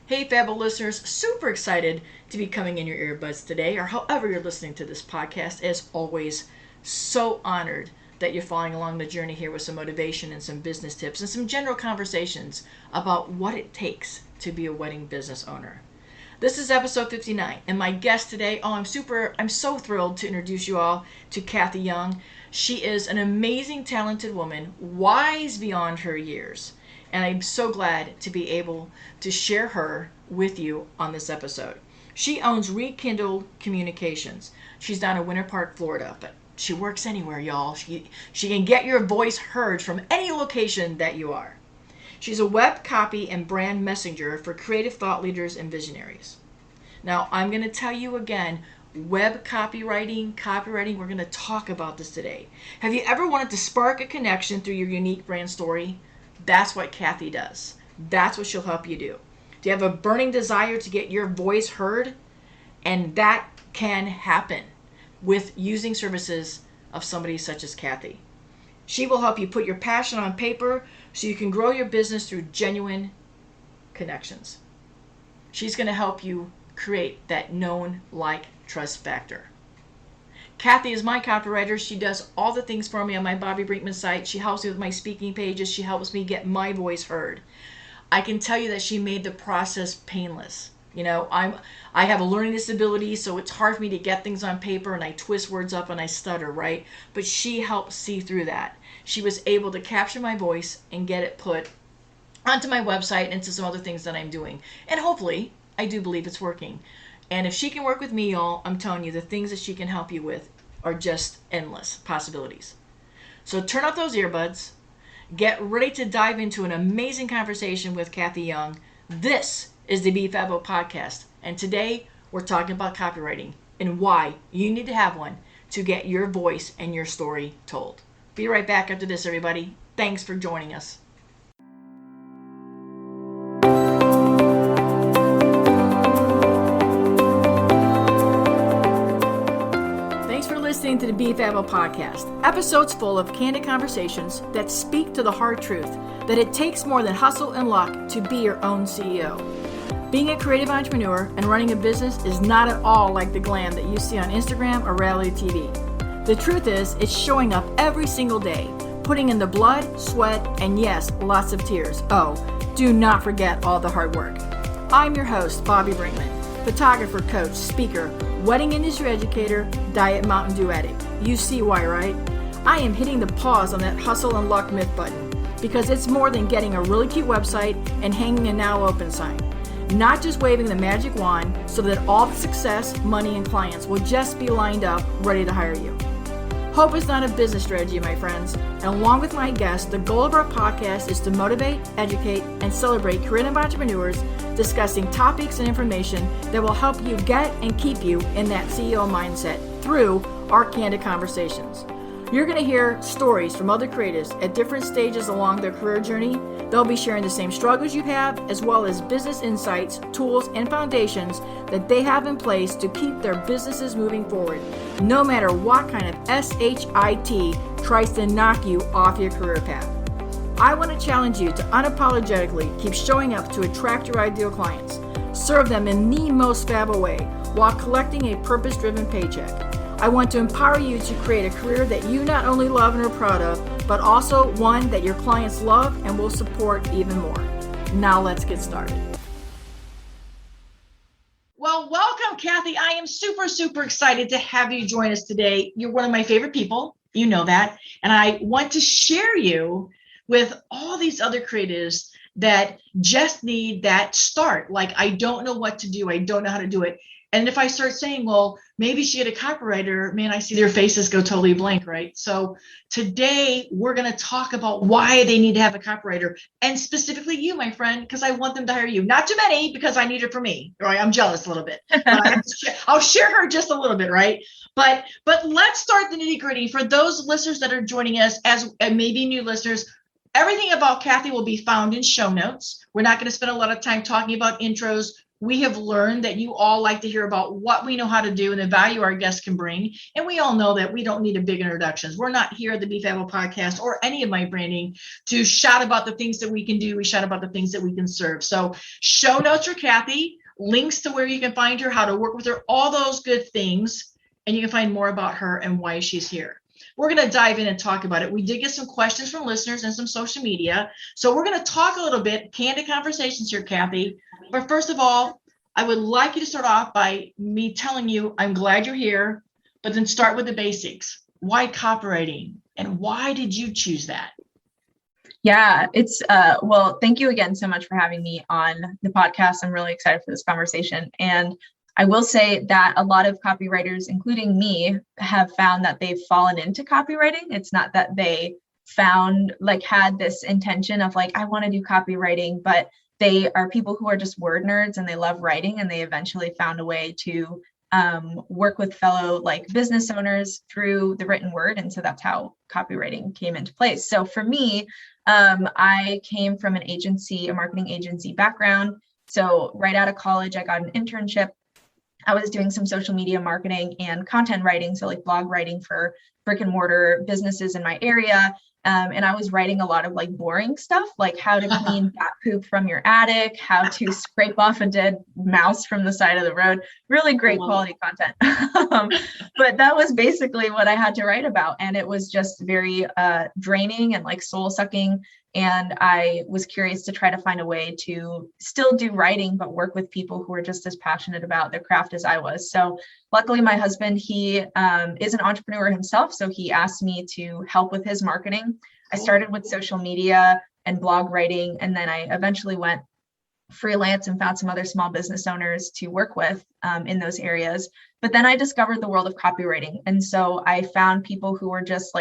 Hey, Fabbo listeners, super excited to be coming in your earbuds today, or however you're listening to this podcast. As always, so honored that you're following along the journey here with some motivation and some business tips and some general conversations about what it takes to be a wedding business owner. This is episode 59, and my guest today, I'm so thrilled to introduce you all to Kathy Young. She is an amazing, talented woman, wise beyond her years. And I'm so glad to be able to share her with you on this episode. She owns Rekindle Communications. She's down in Winter Park, Florida, but she works anywhere, y'all. She can get your voice heard from any location that you are. She's a web copy and brand messenger for creative thought leaders and visionaries. Now, I'm going to tell you again, web copywriting, we're going to talk about this today. Have you ever wanted to spark a connection through your unique brand story? That's what Kathy does. That's what she'll help you do. Do you have a burning desire to get your voice heard? And that can happen with using services of somebody such as Kathy. She will help you put your passion on paper so you can grow your business through genuine connections. She's going to help you create that known, like, trust factor. Kathy is my copywriter. She does all the things for me on my Bobbi Brinkman site. She helps me with my speaking pages. She helps me get my voice heard. I can tell you that she made the process painless. You know, I have a learning disability, so it's hard for me to get things on paper, and I twist words up and I stutter, right? But she helped see through that. She was able to capture my voice and get it put onto my website and into some other things that I'm doing. And hopefully, I do believe it's working. And if she can work with me, y'all, I'm telling you, the things that she can help you with are just endless possibilities. So turn off those earbuds. Get ready to dive into an amazing conversation with Kathy Young. This is the Be Fabbo Podcast. And today, we're talking about copywriting and why you need to have one to get your voice and your story told. Be right back after this, everybody. Thanks for joining us. Listening to the Be Fabbo Podcast, episodes full of candid conversations that speak to the hard truth that it takes more than hustle and luck to be your own CEO. Being a creative entrepreneur and running a business is not at all like the glam that you see on Instagram or reality TV. The truth is, it's showing up every single day, putting in the blood, sweat, and yes, lots of tears. Oh, do not forget all the hard work. I'm your host, Bobbi Brinkman, photographer, coach, speaker, wedding industry educator, Diet Mountain Dew addict. You see why, right? I am hitting the pause on that hustle and luck myth button because it's more than getting a really cute website and hanging a now open sign. Not just waving the magic wand so that all the success, money, and clients will just be lined up, ready to hire you. Hope is not a business strategy, my friends. And along with my guests, the goal of our podcast is to motivate, educate, and celebrate creative entrepreneurs discussing topics and information that will help you get and keep you in that CEO mindset through our candid conversations. You're going to hear stories from other creatives at different stages along their career journey. They'll be sharing the same struggles you have, as well as business insights, tools, and foundations that they have in place to keep their businesses moving forward, no matter what kind of SHIT tries to knock you off your career path. I want to challenge you to unapologetically keep showing up to attract your ideal clients, serve them in the most Fabbo way while collecting a purpose-driven paycheck. I want to empower you to create a career that you not only love and are proud of, but also one that your clients love and will support even more. Now let's get started. Well, welcome, Kathy. I am super excited to have you join us today. You're one of my favorite people. You know that. And I want to share you with all these other creatives that just need that start. Like, I don't know what to do. I don't know how to do it. And if I start saying, well, maybe she had a copywriter, man, I see their faces go totally blank, right? So today we're going to talk about why they need to have a copywriter, and specifically you, my friend, because I want them to hire you. Not too many, because I need it for me, right? I'm jealous a little bit. But I'll share her just a little bit, right? But let's start the nitty gritty. For those listeners that are joining us as maybe new listeners, everything about Kathy will be found in show notes. We're not going to spend a lot of time talking about intros. we have learned that you all like to hear about what we know how to do and the value our guests can bring. And we all know that we don't need a big introductions. We're not here at the Be Fabbo Podcast or any of my branding to shout about the things that we can do. We shout about the things that we can serve. So show notes for Kathy, links to where you can find her, how to work with her, all those good things. And you can find more about her and why she's here. We're going to dive in and talk about it. We did get some questions from listeners and some social media. So we're going to talk a little bit, candid conversations here, Kathy. But first of all, I would like you to start off by me telling you, I'm glad you're here, but then start with the basics. Why copywriting? And why did you choose that? Yeah, it's, well, thank you again so much for having me on the podcast. I'm really excited for this conversation. And I will say that a lot of copywriters, including me, have found that they've fallen into copywriting. It's not that they had this intention of I want to do copywriting, but they are people who are just word nerds and they love writing, and they eventually found a way to work with fellow business owners through the written word. And so that's how copywriting came into place. So for me, I came from an agency, a marketing agency background. So right out of college, I got an internship. I was doing some social media marketing and content writing, so blog writing for brick and mortar businesses in my area. And I was writing a lot of boring stuff, like how to clean bat poop from your attic, how to scrape off a dead mouse from the side of the road. Really great quality content. But that was basically what I had to write about. And it was just very draining and soul sucking. And I was curious to try to find a way to still do writing, but work with people who are just as passionate about their craft as I was. So luckily, my husband, he is an entrepreneur himself. So he asked me to help with his marketing. I started with social media and blog writing, and then I eventually went freelance and found some other small business owners to work with in those areas. But then I discovered the world of copywriting. And so I found people who were just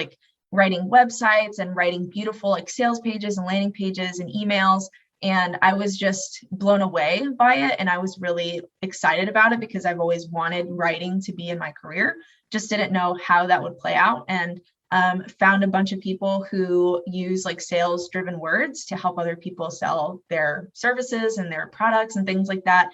writing websites and writing beautiful sales pages and landing pages and emails. And I was just blown away by it. And I was really excited about it because I've always wanted writing to be in my career, just didn't know how that would play out. And found a bunch of people who use sales driven words to help other people sell their services and their products and things like that.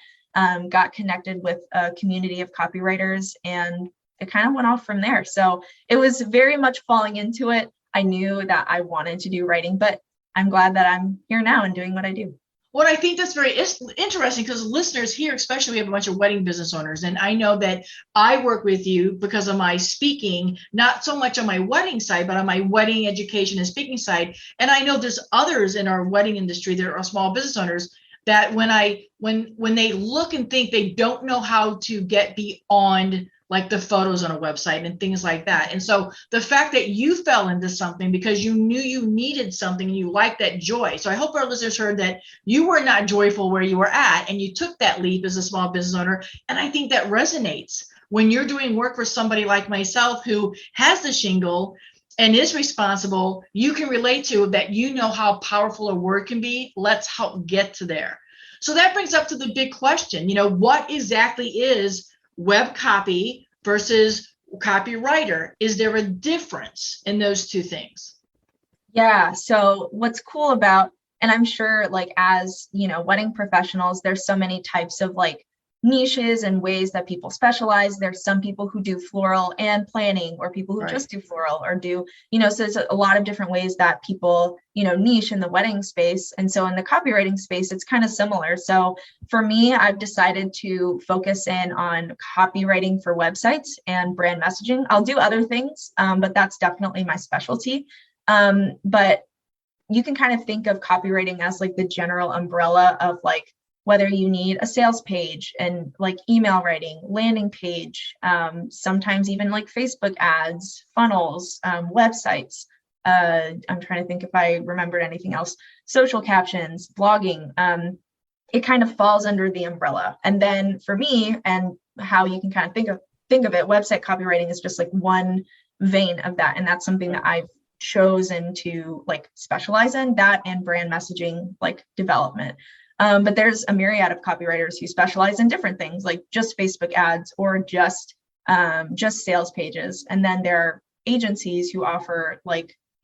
Got connected with a community of copywriters, and it kind of went off from there. So it was very much falling into it. I knew that I wanted to do writing, but I'm glad that I'm here now and doing what I do. Well, I think that's very interesting because listeners here, especially, we have a bunch of wedding business owners. And I know that I work with you because of my speaking, not so much on my wedding side, but on my wedding education and speaking side. And I know there's others in our wedding industry that are small business owners that when they look and think, they don't know how to get beyond the photos on a website and things like that. And so the fact that you fell into something because you knew you needed something and you liked that joy. So I hope our listeners heard that you were not joyful where you were at and you took that leap as a small business owner. And I think that resonates when you're doing work for somebody like myself who has the shingle and is responsible. You can relate to that. You know how powerful a word can be. Let's help get to there. So that brings up to the big question, what exactly is web copy versus copywriter? Is there a difference in those two things? Yeah. So what's cool about, and I'm sure as, wedding professionals, there's so many types of niches and ways that people specialize. There's some people who do floral and planning, or people who just do floral or do, so there's a lot of different ways that people, niche in the wedding space. And so in the copywriting space, it's kind of similar. So for me, I've decided to focus in on copywriting for websites and brand messaging. I'll do other things, but that's definitely my specialty. But you can kind of think of copywriting as the general umbrella of whether you need a sales page and email writing, landing page, sometimes even Facebook ads, funnels, websites. I'm trying to think if I remembered anything else, social captions, blogging. It kind of falls under the umbrella. And then for me, and how you can kind of think of it, website copywriting is just one vein of that. And that's something that I've chosen to specialize in, that and brand messaging development. But there's a myriad of copywriters who specialize in different things, like just Facebook ads or just sales pages. And then there are agencies who offer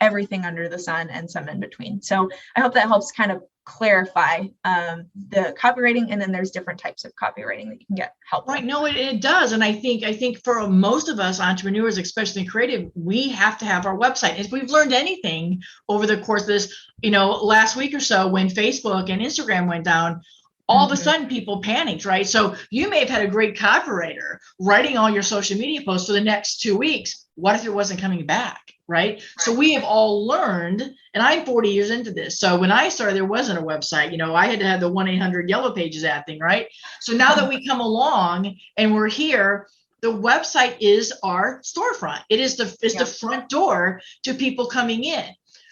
everything under the sun and some in between. So I hope that helps kind of clarify the copywriting, and then there's different types of copywriting that you can get help Right. with. No, it does. And I think for most of us entrepreneurs, especially in creative, we have to have our website. If we've learned anything over the course of this, last week or so, when Facebook and Instagram went down, all of a sudden people panicked, right? So you may have had a great copywriter writing all your social media posts for the next 2 weeks. What if it wasn't coming back? Right. So we have all learned, and I'm 40 years into this. So when I started, there wasn't a website. I had to have the 1-800 Yellow Pages ad thing. Right. So now that we come along and we're here, the website is our storefront. It is the front door to people coming in.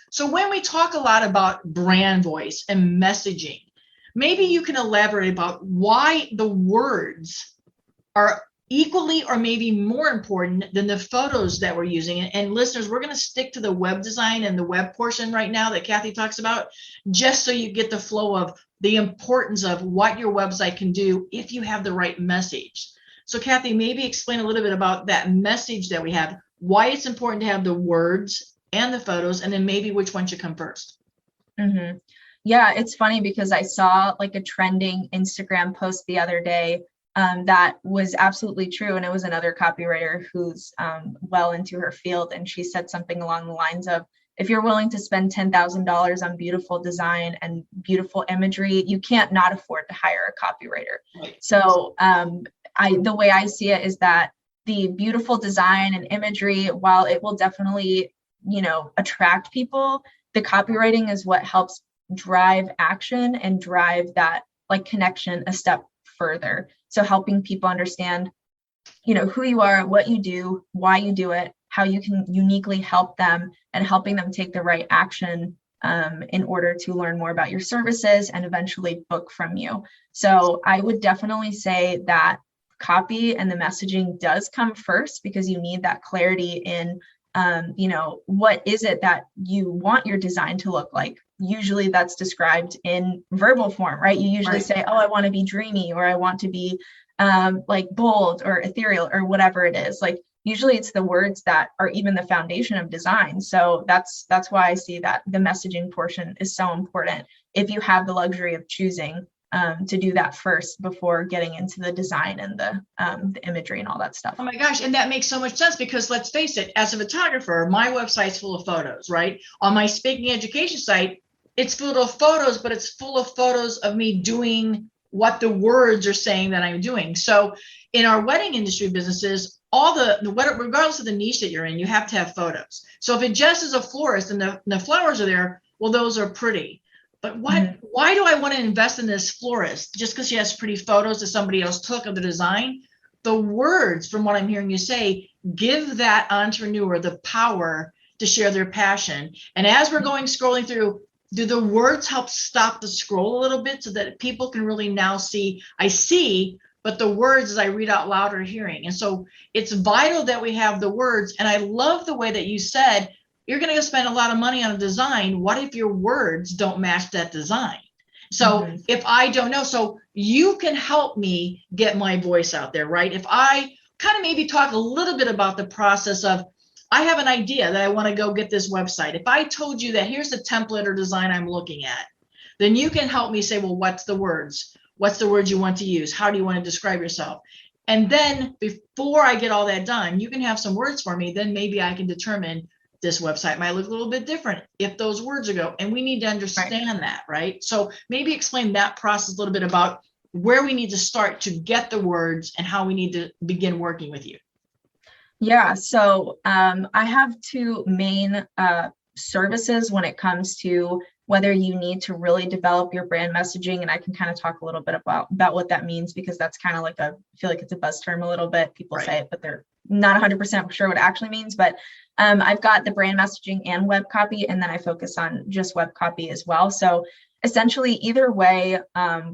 So when we talk a lot about brand voice and messaging, maybe you can elaborate about why the words are equally or maybe more important than the photos that we're using. And listeners, we're going to stick to the web design and the web portion right now that Kathy talks about, just so you get the flow of the importance of what your website can do if you have the right message. So Kathy, maybe explain a little bit about that message that we have, why it's important to have the words and the photos, and then maybe which one should come first. Mm-hmm. Yeah, it's funny because I saw like a trending Instagram post the other day that was absolutely true. And it was another copywriter who's well into her field. And she said something along the lines of, if you're willing to spend $10,000 on beautiful design and beautiful imagery, you can't not afford to hire a copywriter. Right. So the way I see it is that the beautiful design and imagery, while it will definitely, attract people, the copywriting is what helps drive action and drive that like connection a step further. So helping people understand, who you are, what you do, why you do it, how you can uniquely help them, and helping them take the right action in order to learn more about your services and eventually book from you. So I would definitely say that copy and the messaging does come first, because you need that clarity in, what is it that you want your design to look like? Usually that's described in verbal form, right? You usually say, oh, I want to be dreamy, or I want to be like bold or ethereal, or whatever it is. Like usually it's the words that are even the foundation of design. So that's why I see that the messaging portion is so important if you have the luxury of choosing to do that first before getting into the design and the imagery and all that stuff. Oh my gosh. And that makes so much sense, because let's face it, as a photographer, my website's full of photos, right? On my speaking education site, it's full of photos, but it's full of photos of me doing what the words are saying that I'm doing. So in our wedding industry businesses, regardless of the niche that you're in, you have to have photos. So if it just is a florist and the flowers are there, well, those are pretty. But why do I want to invest in this florist just because she has pretty photos that somebody else took of the design? The words, from what I'm hearing you say, give that entrepreneur the power to share their passion. And as we're scrolling through, do the words help stop the scroll a little bit so that people can really now see, I see, but the words as I read out loud are hearing. And so it's vital that we have the words. And I love the way that you said, you're going to spend a lot of money on a design. What if your words don't match that design? So if I don't know, so you can help me get my voice out there, right? If I kind of maybe talk a little bit about the process of, I have an idea that I want to go get this website. If I told you that here's the template or design I'm looking at, then you can help me say, well, what's the words? What's the words you want to use? How do you want to describe yourself? And then before I get all that done, you can have some words for me. Then maybe I can determine this website might look a little bit different if those words are go. And we need to understand that, right? So maybe explain that process a little bit about where we need to start to get the words and how we need to begin working with you. Yeah, so I have two main services when it comes to whether you need to really develop your brand messaging. And I can kind of talk a little bit about what that means, because that's kind of like I feel like it's a buzz term a little bit. People say it, but they're not 100% sure what it actually means. But I've got the brand messaging and web copy, and then I focus on just web copy as well. So essentially, either way,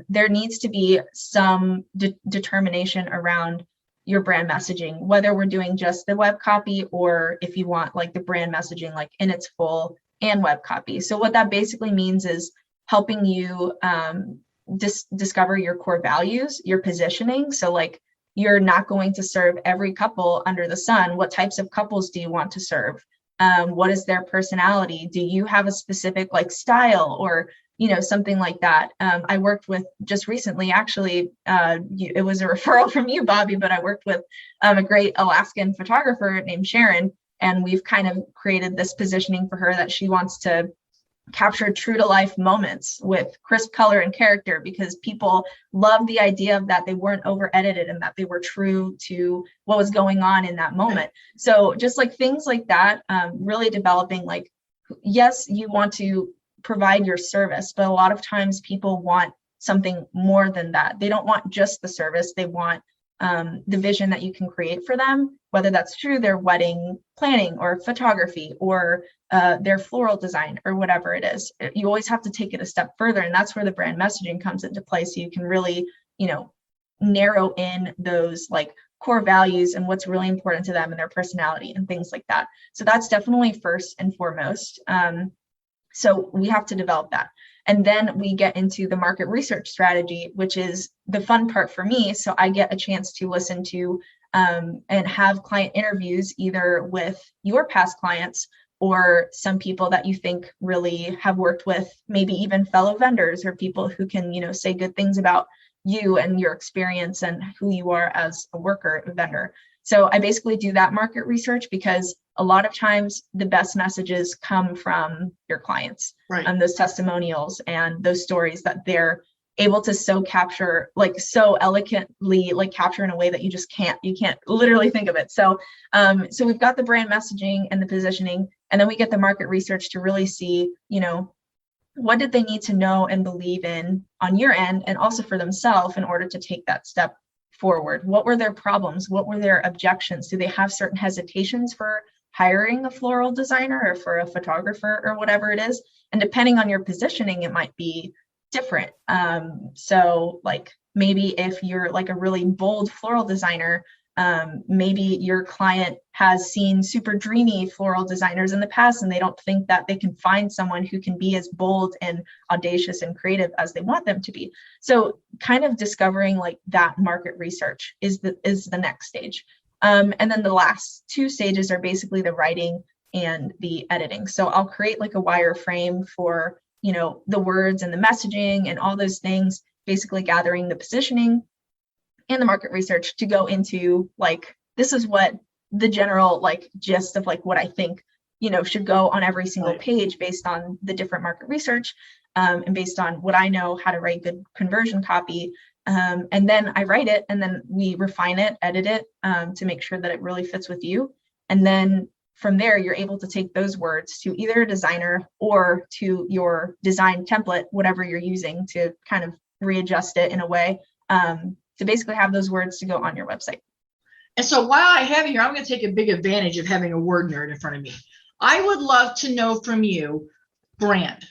there needs to be some determination around your brand messaging, whether we're doing just the web copy or if you want like the brand messaging like in its full and web copy. So what that basically means is helping you discover your core values, your positioning. So like you're not going to serve every couple under the sun. What types of couples do you want to serve? What is their personality? Do you have a specific like style or, something like that? I worked with just recently, actually, it was a referral from you, Bobbi, but I worked with a great Alaskan photographer named Sharon, and we've kind of created this positioning for her that she wants to capture true to life moments with crisp color and character, because people love the idea of that they weren't over edited and that they were true to what was going on in that moment. So just like things like that, really developing like, yes, you want to provide your service, but a lot of times people want something more than that. They don't want just the service. They want the vision that you can create for them, whether that's through their wedding planning or photography or their floral design or whatever it is. You always have to take it a step further. And that's where the brand messaging comes into play. So you can really, narrow in those like core values and what's really important to them and their personality and things like that. So that's definitely first and foremost. So we have to develop that. And then we get into the market research strategy, which is the fun part for me. So I get a chance to listen to and have client interviews either with your past clients or some people that you think really have worked with, maybe even fellow vendors or people who can, say good things about you and your experience and who you are as a worker, a vendor. So I basically do that market research because a lot of times the best messages come from your clients, right? Those testimonials and those stories that they're able to so capture, like so eloquently, like capture in a way that you can't literally think of it. So we've got the brand messaging and the positioning, and then we get the market research to really see, what did they need to know and believe in on your end, and also for themselves in order to take that step forward. What were their problems? What were their objections? Do they have certain hesitations for hiring a floral designer or for a photographer or whatever it is? And depending on your positioning, it might be different. So like maybe if you're like a really bold floral designer, maybe your client has seen super dreamy floral designers in the past, and they don't think that they can find someone who can be as bold and audacious and creative as they want them to be. So kind of discovering like that market research is the next stage. And then the last two stages are basically the writing and the editing. So I'll create like a wireframe for, the words and the messaging and all those things, basically gathering the positioning and the market research to go into like, this is what the general like gist of like what I think, should go on every single page based on the different market research and based on what I know how to write good conversion copy. And then I write it, and then we refine it, edit it to make sure that it really fits with you. And then from there, you're able to take those words to either a designer or to your design template, whatever you're using to kind of readjust it in a way to basically have those words to go on your website. And so while I have you here, I'm going to take a big advantage of having a word nerd in front of me. I would love to know from you brand.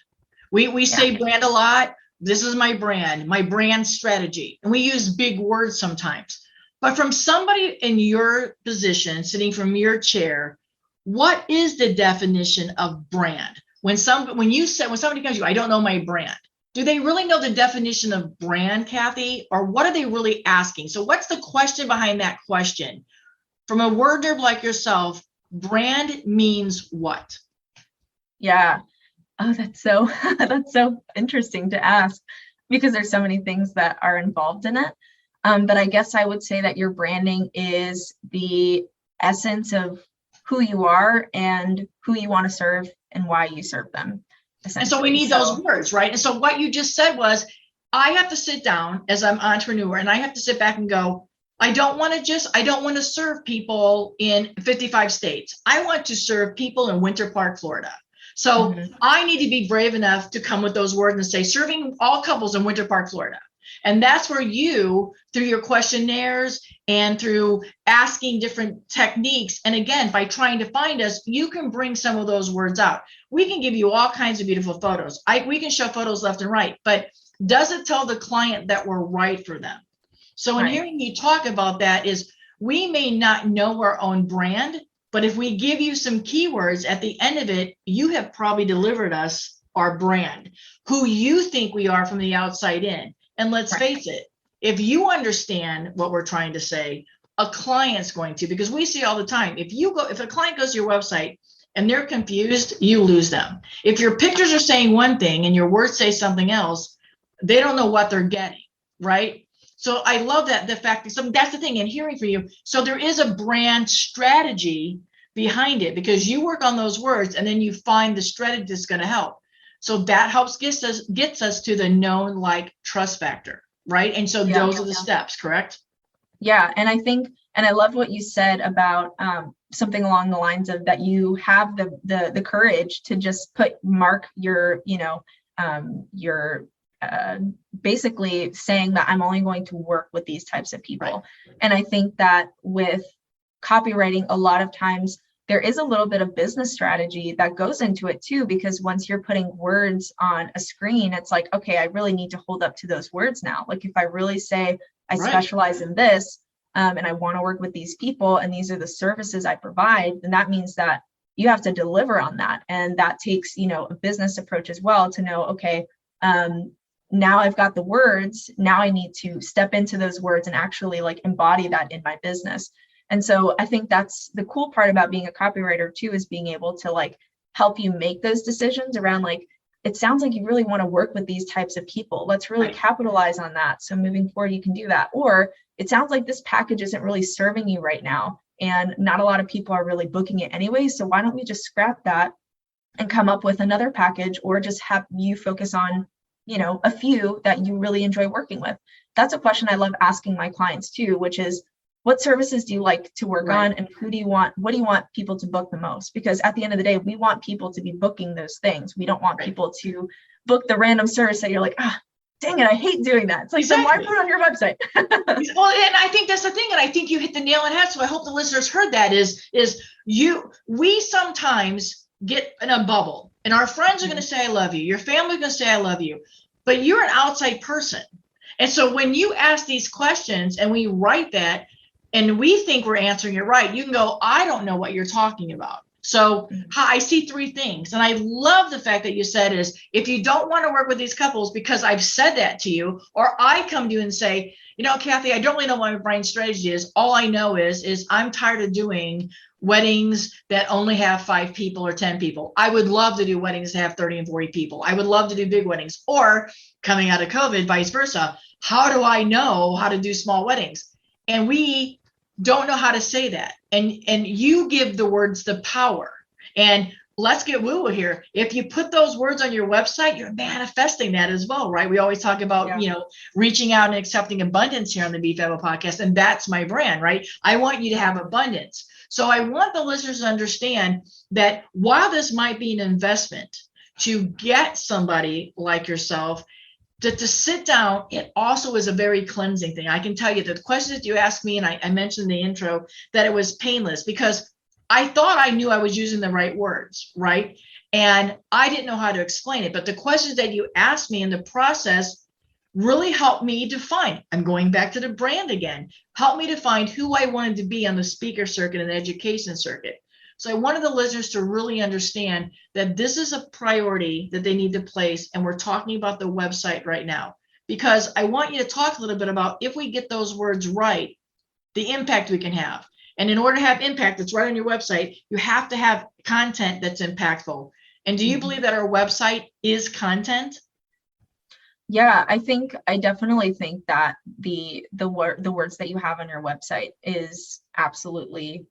We say brand a lot. This is my brand strategy. And we use big words sometimes. But from somebody in your position, sitting from your chair, what is the definition of brand? When somebody comes to you, I don't know my brand. Do they really know the definition of brand, Kathy? Or what are they really asking? So what's the question behind that question? From a word nerd like yourself, brand means what? Yeah. Oh, that's so interesting to ask, because there's so many things that are involved in it. But I guess I would say that your branding is the essence of who you are and who you want to serve and why you serve them. And so we need those words, right? And so what you just said was, I have to sit down as an entrepreneur and I have to sit back and go, I don't want to serve people in 55 states. I want to serve people in Winter Park, Florida. So I need to be brave enough to come with those words and say, serving all couples in Winter Park, Florida. And that's where you, through your questionnaires and through asking different techniques, and again, by trying to find us, you can bring some of those words out. We can give you all kinds of beautiful photos. We can show photos left and right, but does it tell the client that we're right for them? So in hearing you talk about that is, we may not know our own brand, but if we give you some keywords at the end of it, you have probably delivered us our brand, who you think we are from the outside in. And let's face it, if you understand what we're trying to say, a client's going to, because we see all the time, if a client goes to your website and they're confused, you lose them. If your pictures are saying one thing and your words say something else, they don't know what they're getting, right? So I love that, the fact that that's the thing, and hearing from you. So there is a brand strategy behind it, because you work on those words and then you find the strategy that's going to help. So that helps gets us to the known, like, trust factor, right? And so those are the steps, correct? Yeah. And I think, and I love what you said about something along the lines of that you have the courage to just mark your, basically saying that I'm only going to work with these types of people. Right. And I think that with copywriting, a lot of times there is a little bit of business strategy that goes into it too, because once you're putting words on a screen, it's like, okay, I really need to hold up to those words now. Like if I really say I specialize in this, and I want to work with these people, and these are the services I provide, then that means that you have to deliver on that. And that takes, a business approach as well to know, okay, now I've got the words, now I need to step into those words and actually like embody that in my business. And so I think that's the cool part about being a copywriter too, is being able to like help you make those decisions around like, it sounds like you really want to work with these types of people. Let's really capitalize on that. So moving forward, you can do that. Or it sounds like this package isn't really serving you right now, and not a lot of people are really booking it anyway. So why don't we just scrap that and come up with another package, or just have you focus on, a few that you really enjoy working with? That's a question I love asking my clients too, which is, what services do you like to work on, and what do you want people to book the most? Because at the end of the day, we want people to be booking those things. We don't want people to book the random service that you're like, dang it, I hate doing that. It's like, then why put it on your website? Well, and I think that's the thing, and I think you hit the nail on the head. So I hope the listeners heard that we sometimes get in a bubble, and our friends are going to say, I love you. Your family is going to say, I love you, but you're an outside person. And so when you ask these questions and we write that, and we think we're answering it right, you can go, I don't know what you're talking about. So I see three things. And I love the fact that you said is, if you don't want to work with these couples because I've said that to you, or I come to you and say, Kathy, I don't really know what my brand strategy is. All I know is I'm tired of doing weddings that only have 5 people or 10 people. I would love to do weddings that have 30 and 40 people. I would love to do big weddings. Or coming out of COVID, vice versa. How do I know how to do small weddings? And we don't know how to say that. And you give the words the power. And let's get woo-woo here. If you put those words on your website, you're manifesting that as well, right? We always talk about, reaching out and accepting abundance here on the Be Fabbo podcast. And that's my brand, right? I want you to have abundance. So I want the listeners to understand that while this might be an investment to get somebody like yourself, to sit down, it also is a very cleansing thing. I can tell you that the questions that you asked me, and I mentioned in the intro, that it was painless, because I thought I knew I was using the right words, right? And I didn't know how to explain it. But the questions that you asked me in the process really helped me define. I'm going back to the brand again. Helped me define who I wanted to be on the speaker circuit and the education circuit. So I wanted the listeners to really understand that this is a priority that they need to place. And we're talking about the website right now, because I want you to talk a little bit about, if we get those words right, the impact we can have. And in order to have impact that's right on your website, you have to have content that's impactful. And do you believe that our website is content? Yeah, I definitely think that the words that you have on your website is absolutely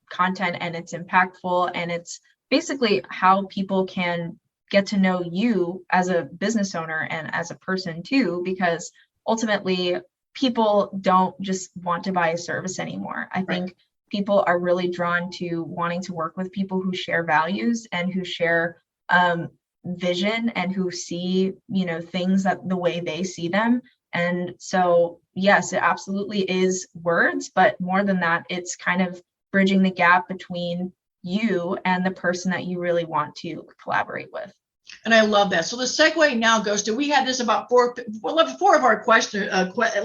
content, and it's impactful, and it's basically how people can get to know you as a business owner and as a person too, because ultimately people don't just want to buy a service anymore. I think people are really drawn to wanting to work with people who share values and who share vision, and who see, things that the way they see them. And so, yes, it absolutely is words, but more than that, it's kind of bridging the gap between you and the person that you really want to collaborate with. And I love that. So the segue now goes to, we had this about four of our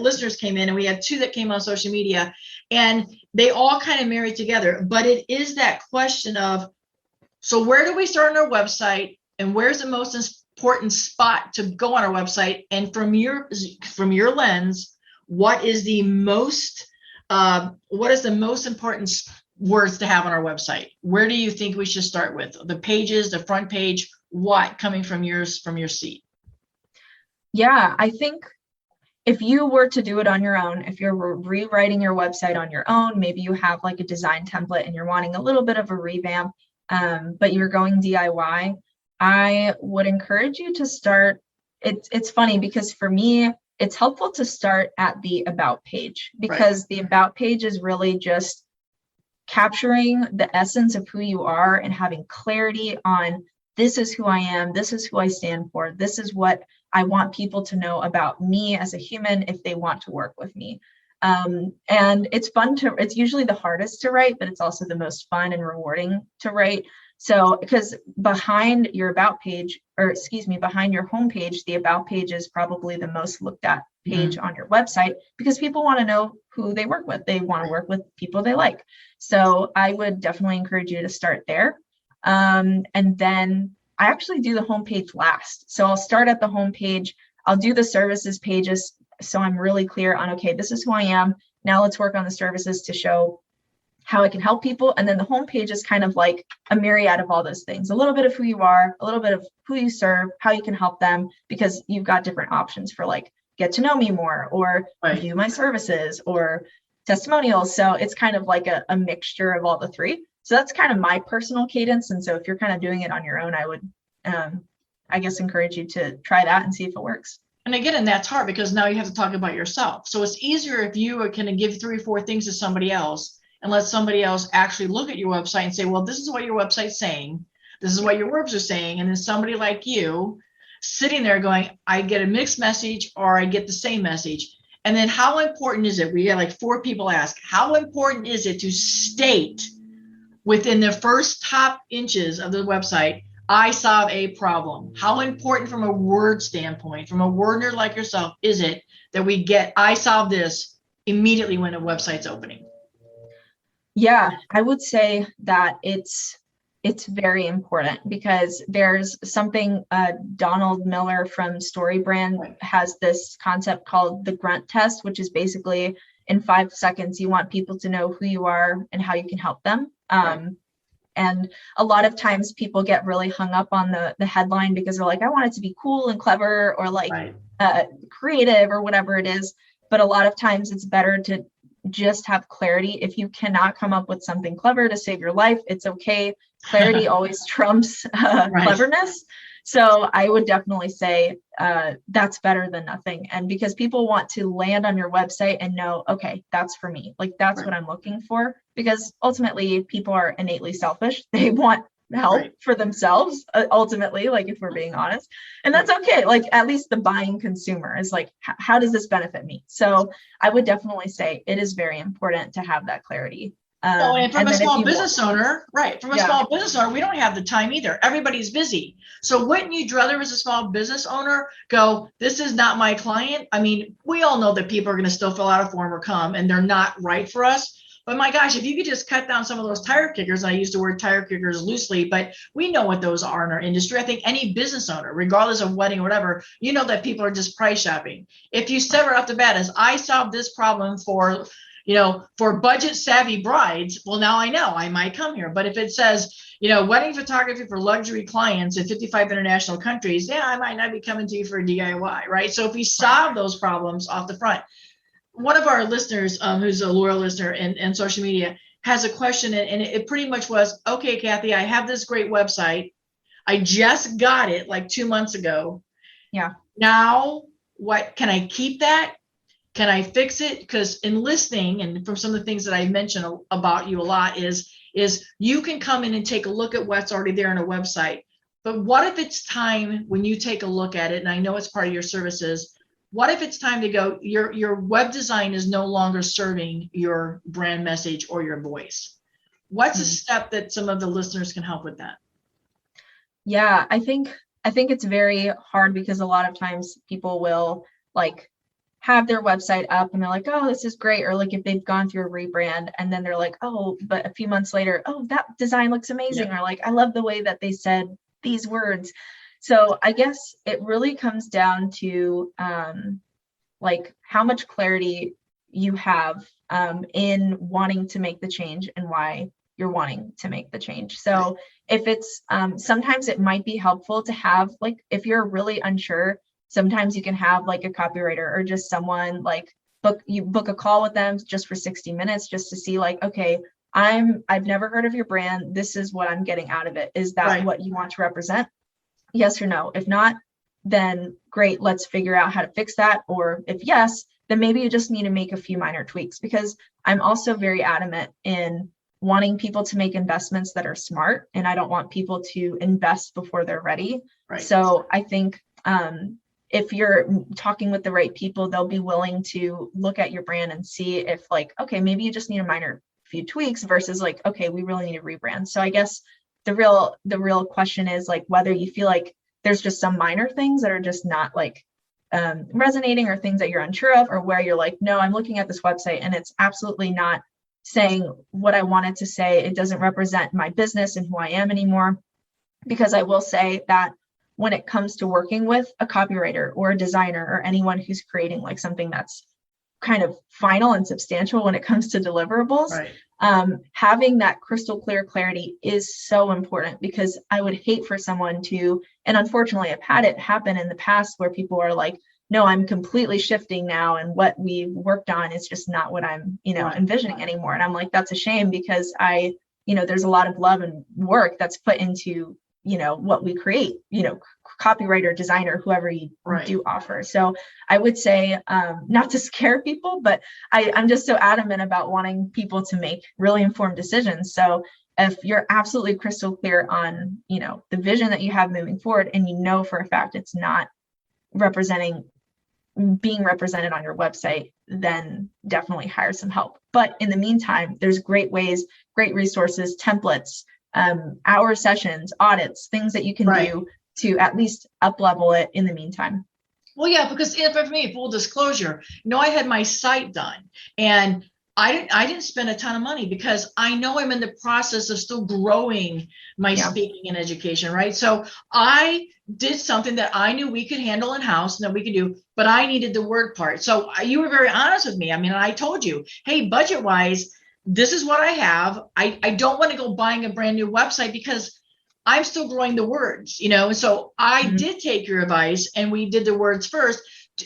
listeners came in, and we had 2 that came on social media, and they all kind of married together. But it is that question of, so where do we start on our website, and where's the most important spot to go on our website? And from your lens, what is the most important words to have on our website? Where do you think we should start with? The pages, the front page, what coming from your seat? Yeah, I think if you were to do it on your own, if you're rewriting your website on your own, maybe you have like a design template and you're wanting a little bit of a revamp, but you're going DIY, I would encourage you to start. It's funny because for me, it's helpful to start at the about page, because the about page is really just capturing the essence of who you are and having clarity on, this is who I am, this is who I stand for, this is what I want people to know about me as a human if they want to work with me. And it's it's usually the hardest to write, but it's also the most fun and rewarding to write. So, because behind your about page, behind your homepage, the about page is probably the most looked at page on your website, because people want to know who they work with. They want to work with people they like. So I would definitely encourage you to start there. And then I actually do the homepage last. So I'll start at the homepage. I'll do the services pages, so I'm really clear on, okay, this is who I am. Now let's work on the services to show how I can help people. And then the homepage is kind of like a myriad of all those things, a little bit of who you are, a little bit of who you serve, how you can help them, because you've got different options for like, get to know me more, or view my services, or testimonials. So it's kind of like a mixture of all the three. So that's kind of my personal cadence. And so if you're kind of doing it on your own, I would, I guess, encourage you to try that and see if it works. And again, and that's hard because now you have to talk about yourself. So it's easier if you are going to give 3 or 4 things to somebody else and let somebody else actually look at your website and say, well, this is what your website's saying. This is what your words are saying. And then somebody like you sitting there going, I get a mixed message or I get the same message. And then how important is it? We had like 4 people ask, how important is it to state within the first top inches of the website, I solve a problem? How important from a word standpoint, from a word nerd like yourself, is it that we get, I solve this immediately when a website's opening? Yeah, I would say that it's very important, because there's something, Donald Miller from StoryBrand has this concept called the grunt test, which is basically in 5 seconds, you want people to know who you are and how you can help them. And a lot of times people get really hung up on the headline because they're like, I want it to be cool and clever, or like creative, or whatever it is. But a lot of times it's better to just have clarity. If you cannot come up with something clever to save your life, it's okay. Clarity always trumps cleverness. So I would definitely say that's better than nothing. And because people want to land on your website and know, okay, that's for me. Like, that's what I'm looking for. Because ultimately, people are innately selfish. They want help for themselves, ultimately, like, if we're being honest. And that's okay. Like, at least the buying consumer is like, how does this benefit me? So I would definitely say it is very important to have that clarity. And from a small business owner, small business owner, we don't have the time either. Everybody's busy. So wouldn't you rather, as a small business owner, go, this is not my client? I mean, we all know that people are going to still fill out a form or come, and they're not right for us. But my gosh, if you could just cut down some of those tire kickers, I use the word tire kickers loosely, but we know what those are in our industry. I think any business owner, regardless of wedding or whatever, you know that people are just price shopping. If you sever off the bat as, I solve this problem for budget savvy brides, well, now I know I might come here. But if it says, wedding photography for luxury clients in 55 international countries, I might not be coming to you for a DIY, right? So if we solve those problems off the front, one of our listeners, who's a loyal listener and social media, has a question, and it pretty much was, okay, Kathy, I have this great website. I just got it like 2 months ago. Yeah. Now, what can I keep that? Can I fix it? Because in listening, and from some of the things that I mentioned about you a lot, is you can come in and take a look at what's already there on a website. But what if it's time, when you take a look at it, and I know it's part of your services, what if it's time to go, your web design is no longer serving your brand message or your voice? What's a step that some of the listeners can help with that? Yeah, I think it's very hard, because a lot of times people will like have their website up and they're like, oh, this is great. Or like, if they've gone through a rebrand and then they're like, oh, but a few months later, oh, that design looks amazing. Or like, I love the way that they said these words. So I guess it really comes down to like how much clarity you have in wanting to make the change and why you're wanting to make the change. So if it's sometimes it might be helpful to have, like, if you're really unsure, sometimes you can have like a copywriter or just someone like book a call with them just for 60 minutes just to see like, okay, I've never heard of your brand. This is what I'm getting out of it. Is that what you want to represent? Yes or no? If not, then great, let's figure out how to fix that. Or if yes, then maybe you just need to make a few minor tweaks, because I'm also very adamant in wanting people to make investments that are smart. And I don't want people to invest before they're ready. So I think if you're talking with the right people, they'll be willing to look at your brand and see if like, okay, maybe you just need a minor few tweaks versus like, okay, we really need to rebrand. So I guess the real question is like whether you feel like there's just some minor things that are just not like resonating, or things that you're unsure of, or where you're like, no, I'm looking at this website and it's absolutely not saying what I wanted to say. It doesn't represent my business and who I am anymore. Because I will say that when it comes to working with a copywriter or a designer or anyone who's creating like something that's kind of final and substantial when it comes to deliverables, having that crystal clear clarity is so important, because I would hate for someone to, and unfortunately I've had it happen in the past where people are like, no, I'm completely shifting now, and what we worked on is just not what I'm, envisioning anymore. And I'm like, that's a shame, because there's a lot of love and work that's put into, what we create, copywriter, designer, whoever you do offer. So I would say, not to scare people, but I'm just so adamant about wanting people to make really informed decisions. So if you're absolutely crystal clear on, the vision that you have moving forward, and for a fact it's not being represented on your website, then definitely hire some help. But in the meantime, there's great ways, great resources, templates, hour sessions, audits, things that you can do to at least up level it in the meantime. Well, yeah, because for me, full disclosure, I had my site done, and I didn't spend a ton of money because I know I'm in the process of still growing my speaking and education, right? So I did something that I knew we could handle in-house and that we could do, but I needed the word part. So you were very honest with me. I mean, I told you, hey, budget-wise, this is what I have. I don't want to go buying a brand new website because I'm still growing the words, and so I did take your advice, and we did the words first.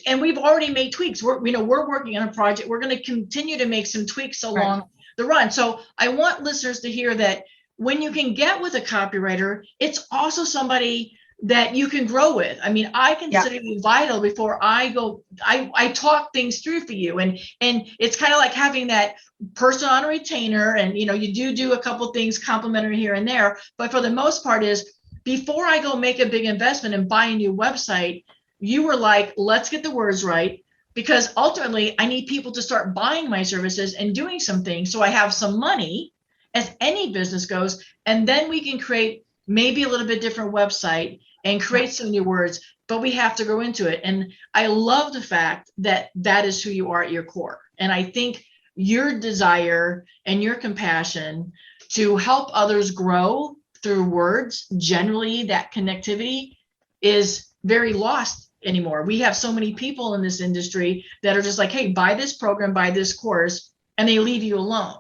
And we've already made tweaks. We're working on a project. We're going to continue to make some tweaks along the run. So I want listeners to hear that when you can get with a copywriter, it's also somebody that you can grow with. I mean, I consider you vital before I go. I talk things through for you, and it's kind of like having that person on a retainer, and you do a couple things complimentary here and there, but for the most part is before I go make a big investment and buy a new website, you were like, let's get the words right, because ultimately I need people to start buying my services and doing some things so I have some money, as any business goes, and then we can create maybe a little bit different website and create some new words, but we have to go into it. And I love the fact that that is who you are at your core. And I think your desire and your compassion to help others grow through words, generally that connectivity is very lost anymore. We have so many people in this industry that are just like, hey, buy this program, buy this course, and they leave you alone.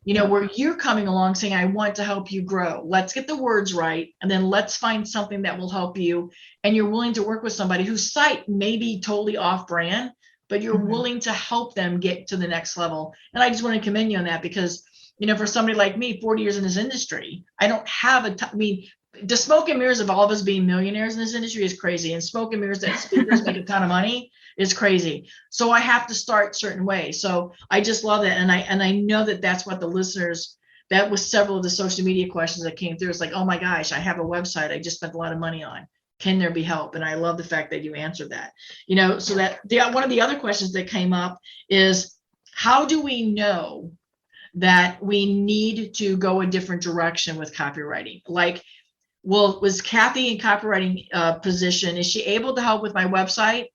Where you're coming along saying, I want to help you grow. Let's get the words right. And then let's find something that will help you. And you're willing to work with somebody whose site may be totally off brand, but you're willing to help them get to the next level. And I just want to commend you on that, because, for somebody like me, 40 years in this industry, I don't have the smoke and mirrors of all of us being millionaires in this industry is crazy. And smoke and mirrors that speakers make a ton of money is crazy. So I have to start certain ways. So I just love that. And I know that that's what the listeners, that was several of the social media questions that came through. It's like, oh my gosh, I have a website I just spent a lot of money on. Can there be help? And I love the fact that you answered that, so that one of the other questions that came up is, how do we know that we need to go a different direction with copywriting? Like, well, was Kathy in copywriting position? Is she able to help with my website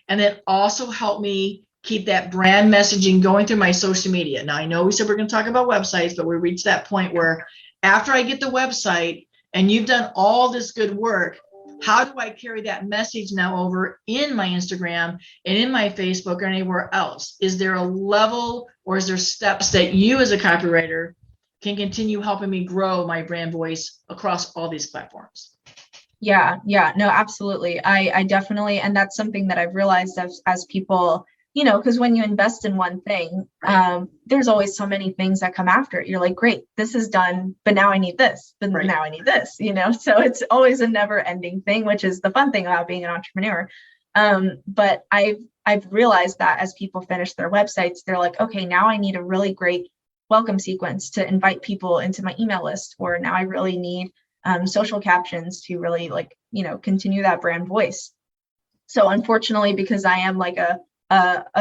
and then also help me keep that brand messaging going through my social media? Now, I know we said we're going to talk about websites, but we reached that point where after I get the website and you've done all this good work, how do I carry that message now over in my Instagram and in my Facebook or anywhere else? Is there a level or is there steps that you as a copywriter can continue helping me grow my brand voice across all these platforms? Yeah, no, absolutely. I definitely, and that's something that I've realized as people, because when you invest in one thing, there's always so many things that come after it. You're like, great, this is done, but now I need this, but now I need this, so it's always a never ending thing, which is the fun thing about being an entrepreneur. But I've realized that as people finish their websites, they're like, okay, now I need a really great welcome sequence to invite people into my email list, or now I really need social captions to really continue that brand voice. So unfortunately, because I am like a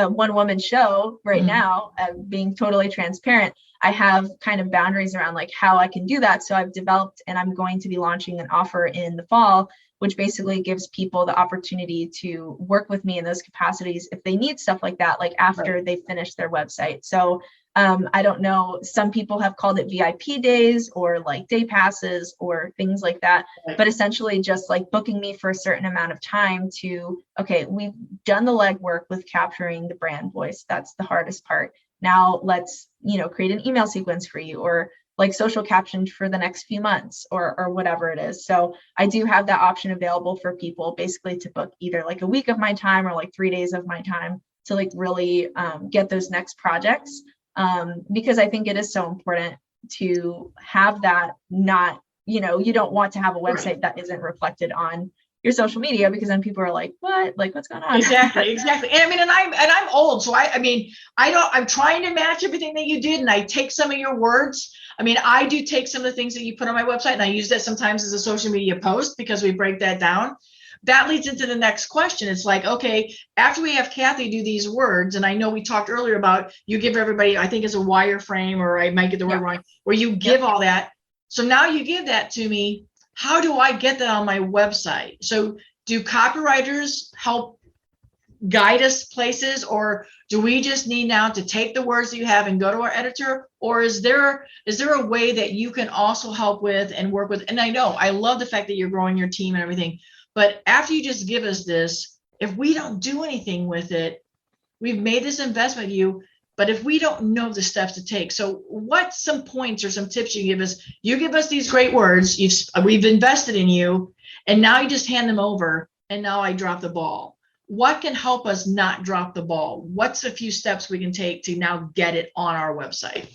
one-woman show right now, being totally transparent, I have kind of boundaries around like how I can do that. So I've developed, and I'm going to be launching an offer in the fall, which basically gives people the opportunity to work with me in those capacities if they need stuff like that, like after they finish their website. So I don't know, some people have called it VIP days or like day passes or things like that, but essentially just like booking me for a certain amount of time to, okay, we've done the legwork with capturing the brand voice. That's the hardest part. Now let's, create an email sequence for you, or like social captions for the next few months, or whatever it is. So I do have that option available for people basically to book either like a week of my time or like 3 days of my time to like really get those next projects. Because I think it is so important to have that, not, you don't want to have a website that isn't reflected on your social media, because then people are like, what, like what's going on? Exactly. And I mean, and I'm old. So I'm trying to match everything that you did. And I take some of your words. I mean, I do take some of the things that you put on my website, and I use that sometimes as a social media post because we break that down. That leads into the next question. It's like, okay, after we have Kathy do these words, and I know we talked earlier about you give everybody, I think it's a wireframe, or I might get the word wrong, where you give all that. So now you give that to me. How do I get that on my website? So do copywriters help guide us places, or do we just need now to take the words that you have and go to our editor? Or is there a way that you can also help with and work with? And I know I love the fact that you're growing your team and everything, but after you just give us this, if we don't do anything with it, we've made this investment in you, but if we don't know the steps to take, so what's some points or some tips you give us? You give us these great words, we've invested in you, and now you just hand them over, and now I drop the ball. What can help us not drop the ball? What's a few steps we can take to now get it on our website?